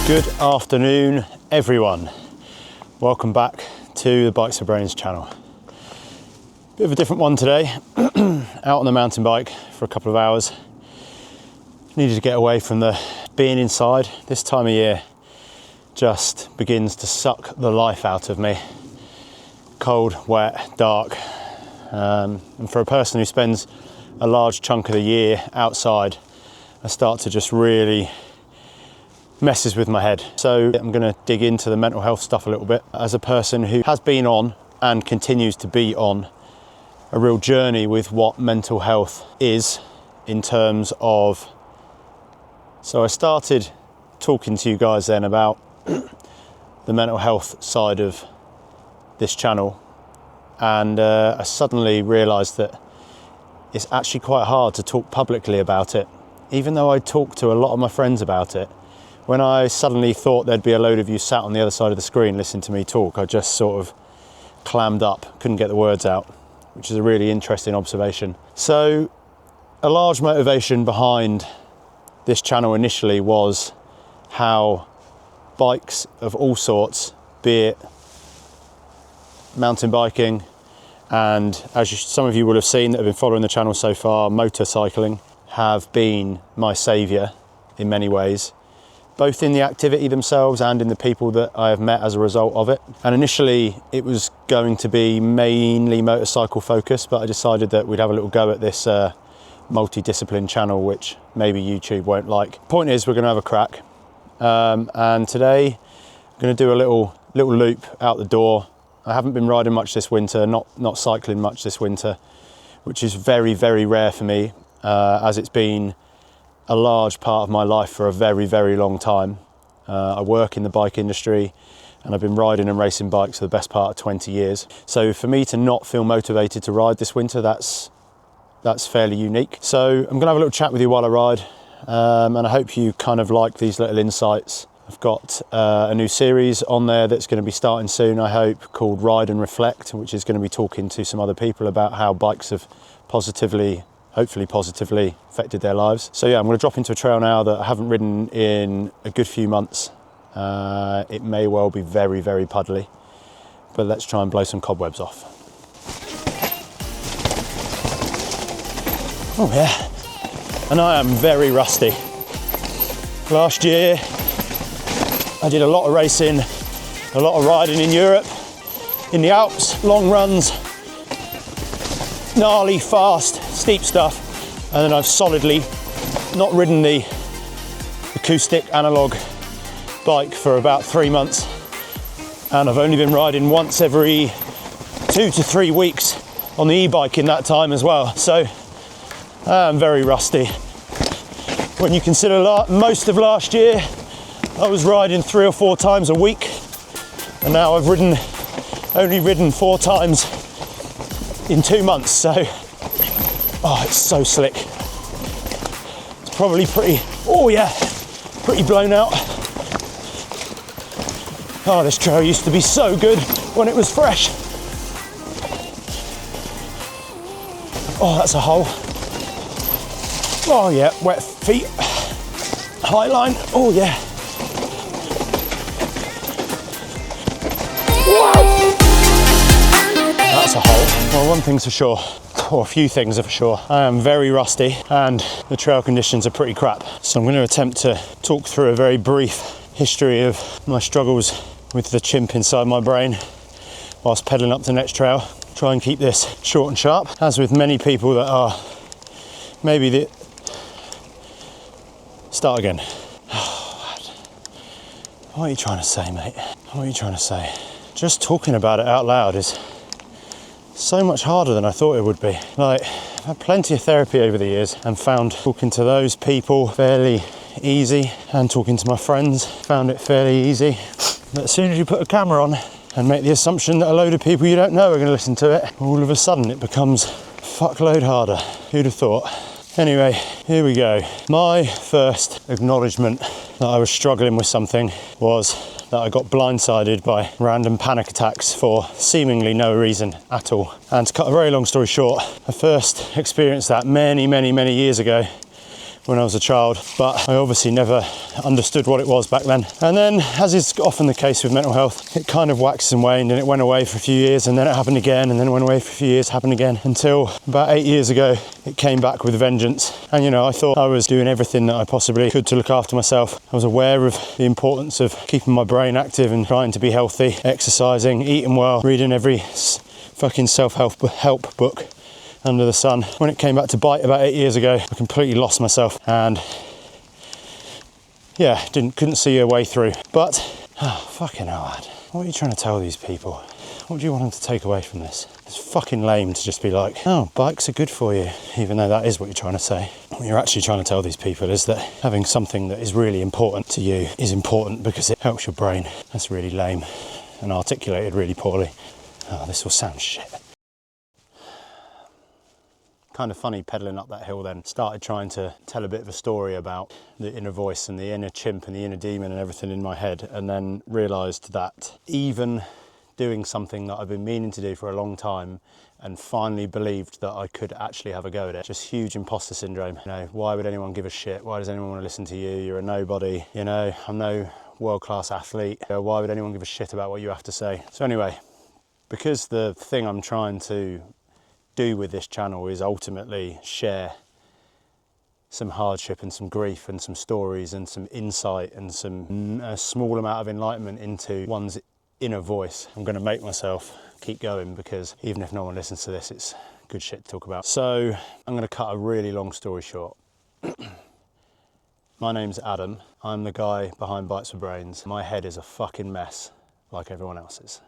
Good afternoon, everyone. Welcome back to the Bikes for Brains channel. Bit of a different one today. Out on the mountain bike for a couple of hours. Needed to get away from the being inside. This time of year just begins to suck the life out of me. Cold, wet, dark. And for a person who spends a large chunk of the year outside, I start to just really messes with my head. So I'm going to dig into the mental health stuff a little bit. As a person who has been on and continues to be on a real journey with what mental health is in terms of... So I started talking to you guys then about the mental health side of this channel, and I suddenly realised that it's actually quite hard to talk publicly about it. Even though I talk to a lot of my friends about it, when I suddenly thought there'd be a load of you sat on the other side of the screen listening to me talk, I just sort of clammed up, couldn't get the words out, which is a really interesting observation. So a large motivation behind this channel initially was how bikes of all sorts, be it mountain biking, and as some of you will have seen that have been following the channel so far, motorcycling, have been my saviour in many ways, both in the activity themselves and in the people that I have met as a result of it. And initially it was going to be mainly motorcycle focused, but I decided that we'd have a little go at this multi-discipline channel, which maybe YouTube won't like. Point is, we're going to have a crack. And today I'm going to do a little loop out the door. I haven't been riding much this winter, not cycling much this winter, which is very, very rare for me, as it's been a large part of my life for a very, very long time. I work in the bike industry and I've been riding and racing bikes for the best part of 20 years. So for me to not feel motivated to ride this winter, that's fairly unique. So I'm gonna have a little chat with you while I ride, and I hope you kind of like these little insights. I've got a new series on there that's going to be starting soon, I hope, called Ride and Reflect, which is going to be talking to some other people about how bikes have hopefully positively affected their lives. So yeah, I'm going to drop into a trail now that I haven't ridden in a good few months. It may well be very, very puddly, but let's try and blow some cobwebs off. Oh yeah, and I am very rusty. Last year I did a lot of racing, a lot of riding in Europe, in the Alps, long runs, gnarly, fast, steep stuff, and then I've solidly not ridden the acoustic analog bike for about 3 months, and I've only been riding once every 2 to 3 weeks on the e-bike in that time as well. So I'm very rusty. When you consider most of last year I was riding 3 or 4 times a week, and now I've only ridden 4 times in 2 months, so it's so slick. It's probably pretty blown out. Oh, this trail used to be so good when it was fresh. Oh, that's a hole. Oh yeah, wet feet. High line. Oh yeah. That's a hole. Well, one thing's for sure, or a few things are for sure. I am very rusty and the trail conditions are pretty crap. So I'm going to attempt to talk through a very brief history of my struggles with the chimp inside my brain whilst pedalling up the next trail. Try and keep this short and sharp. As with many people that are maybe the... Start again. What are you trying to say, mate? What are you trying to say? Just talking about it out loud is so much harder than I thought it would be. Like, I've had plenty of therapy over the years and found talking to those people fairly easy, and talking to my friends found it fairly easy. But as soon as you put a camera on and make the assumption that a load of people you don't know are going to listen to it, all of a sudden it becomes a fuckload harder. Who'd have thought? Anyway, here we go. My first acknowledgement that I was struggling with something was that I got blindsided by random panic attacks for seemingly no reason at all. And to cut a very long story short, I first experienced that many years ago when I was a child, but I obviously never understood what it was back then. And then, as is often the case with mental health, it kind of waxed and waned, and it went away for a few years, and then it happened again, and then it went away for a few years, happened again, until about 8 years ago, it came back with a vengeance. And you know, I thought I was doing everything that I possibly could to look after myself. I was aware of the importance of keeping my brain active and trying to be healthy, exercising, eating well, reading every fucking self-help book under the sun. When it came back to bite about 8 years ago, I completely lost myself and yeah, couldn't see a way through. But fucking hell, lad, what are you trying to tell these people? What do you want them to take away from this? It's fucking lame to just be like, oh, bikes are good for you, even though that is what you're trying to say. What you're actually trying to tell these people is that having something that is really important to you is important because it helps your brain. That's really lame and articulated really poorly. Oh, this will sound shit. Kind of funny pedaling up that hill then. Started trying to tell a bit of a story about the inner voice and the inner chimp and the inner demon and everything in my head, and then realised that even doing something that I've been meaning to do for a long time and finally believed that I could actually have a go at it. Just huge imposter syndrome. You know, why would anyone give a shit? Why does anyone want to listen to you? You're a nobody. You know, I'm no world-class athlete. Why would anyone give a shit about what you have to say? So anyway, because the thing I'm trying to do with this channel is ultimately share some hardship and some grief and some stories and some insight and some a small amount of enlightenment into one's inner voice, I'm going to make myself keep going, because even if no one listens to this, it's good shit to talk about. So I'm going to cut a really long story short. My name's Adam. I'm the guy behind Bites for Brains. My head is a fucking mess like everyone else's.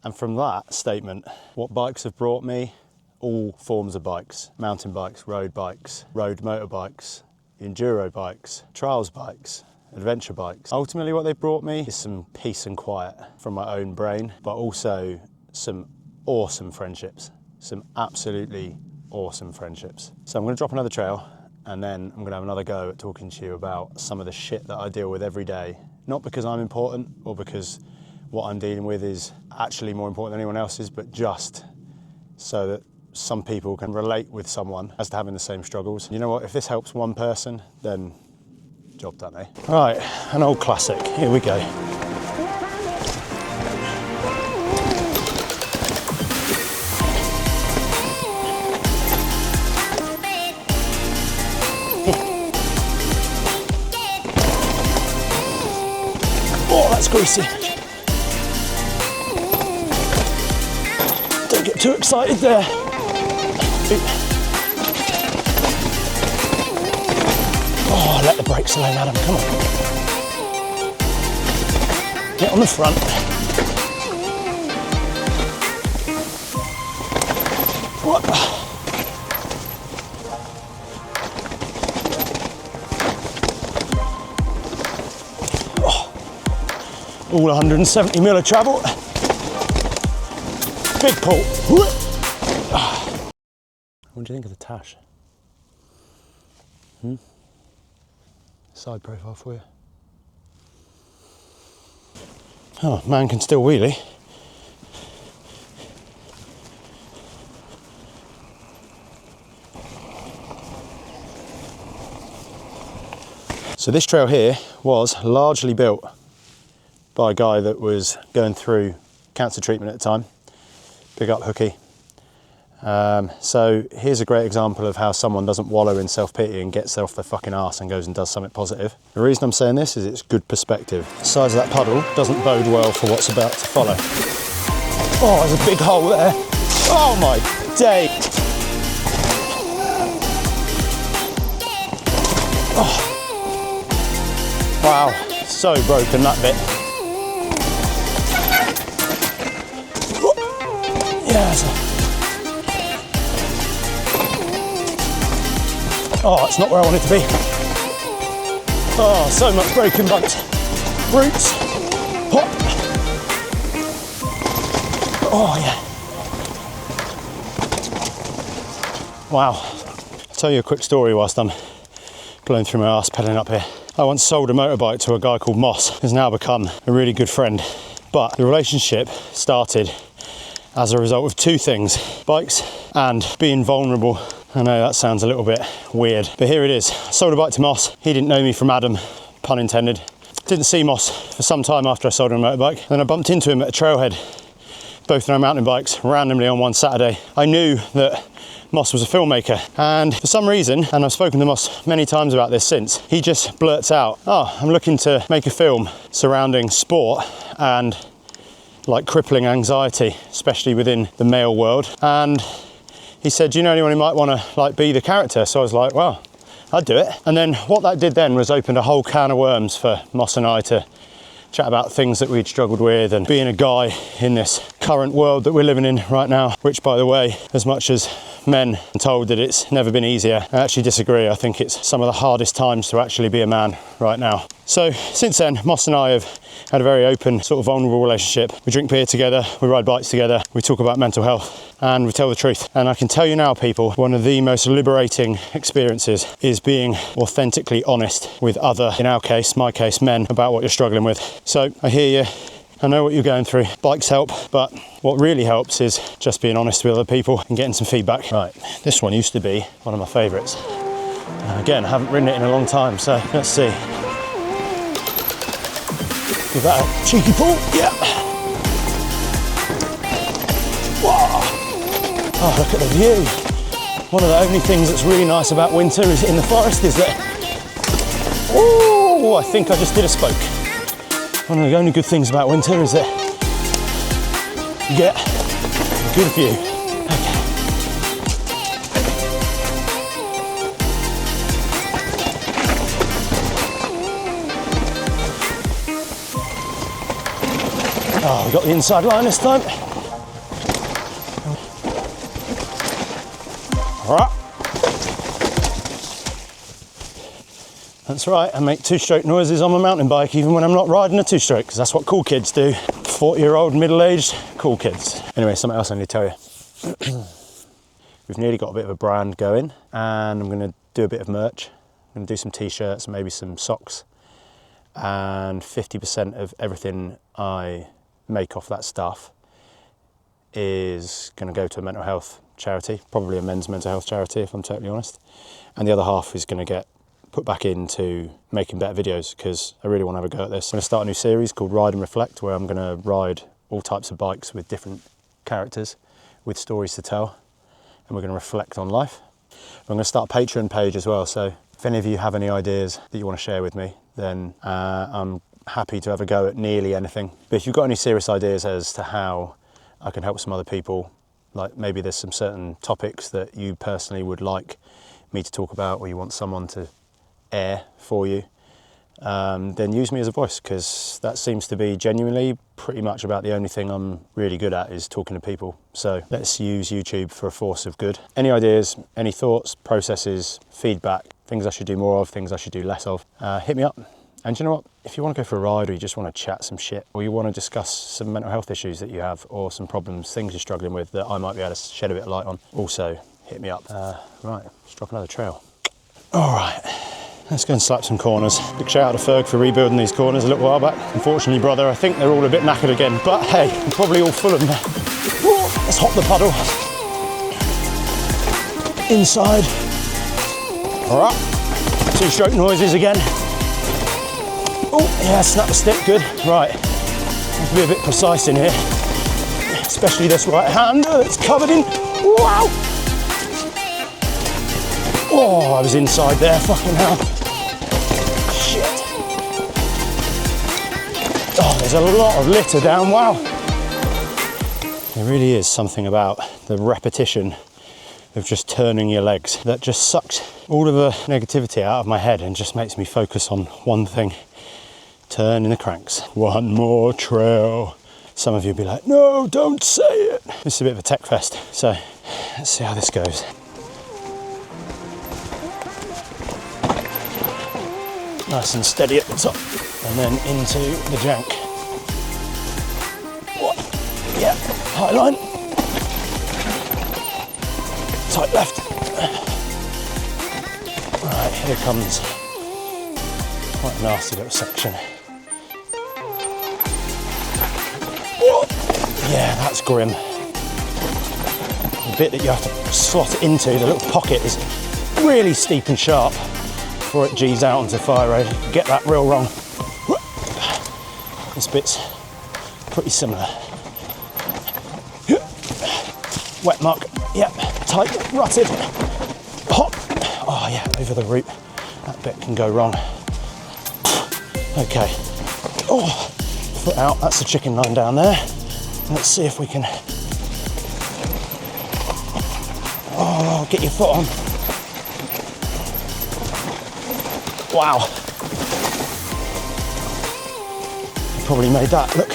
And from that statement, what bikes have brought me, all forms of bikes, mountain bikes, road motorbikes, enduro bikes, trials bikes, adventure bikes. Ultimately what they brought me is some peace and quiet from my own brain, but also some awesome friendships, some absolutely awesome friendships. So I'm gonna drop another trail, and then I'm gonna have another go at talking to you about some of the shit that I deal with every day, not because I'm important or because what I'm dealing with is actually more important than anyone else's, but just so that some people can relate with someone as to having the same struggles. You know what, if this helps one person, then job done, eh? Right, an old classic, here we go. Oh, that's greasy. Don't get too excited there. Oh, let the brakes alone, Adam, come on. Get on the front. What? Oh. All 170 mil of travel. Big pull. What do you think of the Tash? Side profile for you. Oh, man can still wheelie. So this trail here was largely built by a guy that was going through cancer treatment at the time. Big up Hookie. So here's a great example of how someone doesn't wallow in self-pity and gets off their fucking arse and goes and does something positive. The reason I'm saying this is it's good perspective. The size of that puddle doesn't bode well for what's about to follow. Oh, there's a big hole there. Oh my day. Oh. Wow, so broken that bit. Yeah, oh, it's not where I want it to be. Oh, so much broken bunch. Roots. Hop. Oh, yeah. Wow. I'll tell you a quick story whilst I'm blowing through my arse pedaling up here. I once sold a motorbike to a guy called Moss, who's now become a really good friend. But the relationship started as a result of two things: bikes and being vulnerable I know that sounds a little bit weird, but here it is. I sold a bike to Moss. He didn't know me from Adam, pun intended. Didn't see Moss for some time after I sold him a motorbike. Then I bumped into him at a trailhead, both on our mountain bikes, randomly on one Saturday. I knew that Moss was a filmmaker, and for some reason, and I've spoken to Moss many times about this since, he just blurts out, oh, I'm looking to make a film surrounding sport and like crippling anxiety, especially within the male world. And he said, do you know anyone who might want to like be the character? So I was like, well, I'd do it. And then what that did then was opened a whole can of worms for Moss and I to chat about things that we'd struggled with, and being a guy in this current world that we're living in right now, which, by the way, as much as men are told that it's never been easier, I actually disagree. I think it's some of the hardest times to actually be a man right now. So since then, Moss and I have had a very open, sort of vulnerable relationship. We drink beer together, we ride bikes together, we talk about mental health, and we tell the truth. And I can tell you now, people, one of the most liberating experiences is being authentically honest with other, in our case, my case, men, about what you're struggling with. So I hear you, I know what you're going through. Bikes help, but what really helps is just being honest with other people and getting some feedback. Right, this one used to be one of my favourites. Again, I haven't ridden it in a long time, so let's see. Give that a cheeky pull, yeah. Whoa. Oh, look at the view. One of the only things that's really nice about winter is in the forest is that, oh, I think I just did a spoke. One of the only good things about winter is that you get a good view. Oh, we got the inside line this time. All right. That's right, I make two-stroke noises on my mountain bike even when I'm not riding a two-stroke, because that's what cool kids do. 40-year-old, middle-aged, cool kids. Anyway, something else I need to tell you. We've nearly got a bit of a brand going, and I'm gonna do a bit of merch. I'm gonna do some t-shirts, maybe some socks, and 50% of everything I make off that stuff is going to go to a mental health charity, probably a men's mental health charity if I'm totally honest, and the other half is going to get put back into making better videos, because I really want to have a go at this. I'm going to start a new series called Ride and Reflect, where I'm going to ride all types of bikes with different characters with stories to tell, and we're going to reflect on life. I'm going to start a Patreon page as well, so if any of you have any ideas that you want to share with me, then I'm happy to have a go at nearly anything. But if you've got any serious ideas as to how I can help some other people, like maybe there's some certain topics that you personally would like me to talk about, or you want someone to air for you, then use me as a voice, because that seems to be genuinely pretty much about the only thing I'm really good at, is talking to people. So let's use YouTube for a force of good. Any ideas, any thoughts, processes, feedback, things I should do more of, things I should do less of, hit me up. And you know what? If you want to go for a ride, or you just want to chat some shit, or you want to discuss some mental health issues that you have, or some problems, things you're struggling with that I might be able to shed a bit of light on, also hit me up. Right, let's drop another trail. All right, let's go and slap some corners. Big shout out to Ferg for rebuilding these corners a little while back. Unfortunately, brother, I think they're all a bit knackered again, but hey, I'm probably all full of them. Let's hop the puddle. Inside. All right, two-stroke noises again. Oh, yeah, snap the stick, good. Right, have to be a bit precise in here, especially this right hand, it's covered in, wow! Oh, I was inside there, fucking hell. Shit. Oh, there's a lot of litter down, wow. There really is something about the repetition of just turning your legs that just sucks all of the negativity out of my head and just makes me focus on one thing. Turning the cranks. One more trail. Some of you will be like, no, don't say it. This is a bit of a tech fest, so let's see how this goes. Nice and steady at the top, and then into the jank. What? Yeah, high line. Tight left. Right, here comes quite a nasty little section. Yeah, that's grim. the bit that you have to slot it into, the little pocket, is really steep and sharp before it G's out onto the fire road. Get that real wrong. This bit's pretty similar. Wet muck, yep, tight, rutted, hot. Oh yeah, over the root. That bit can go wrong. Okay, oh, foot out, that's the chicken line down there. Let's see if we can, oh, get your foot on. Wow. I probably made that look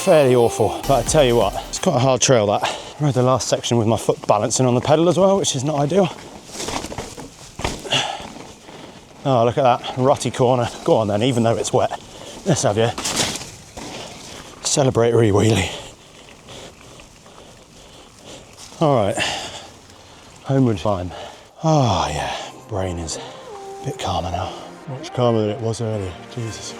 fairly awful, but I tell you what, it's quite a hard trail that. I rode the last section with my foot balancing on the pedal as well, which is not ideal. Oh, look at that, rutty corner. Go on then, even though it's wet. Let's have your celebratory wheelie. All right, homeward climb. Oh yeah, brain is a bit calmer now. Much calmer than it was earlier, Jesus.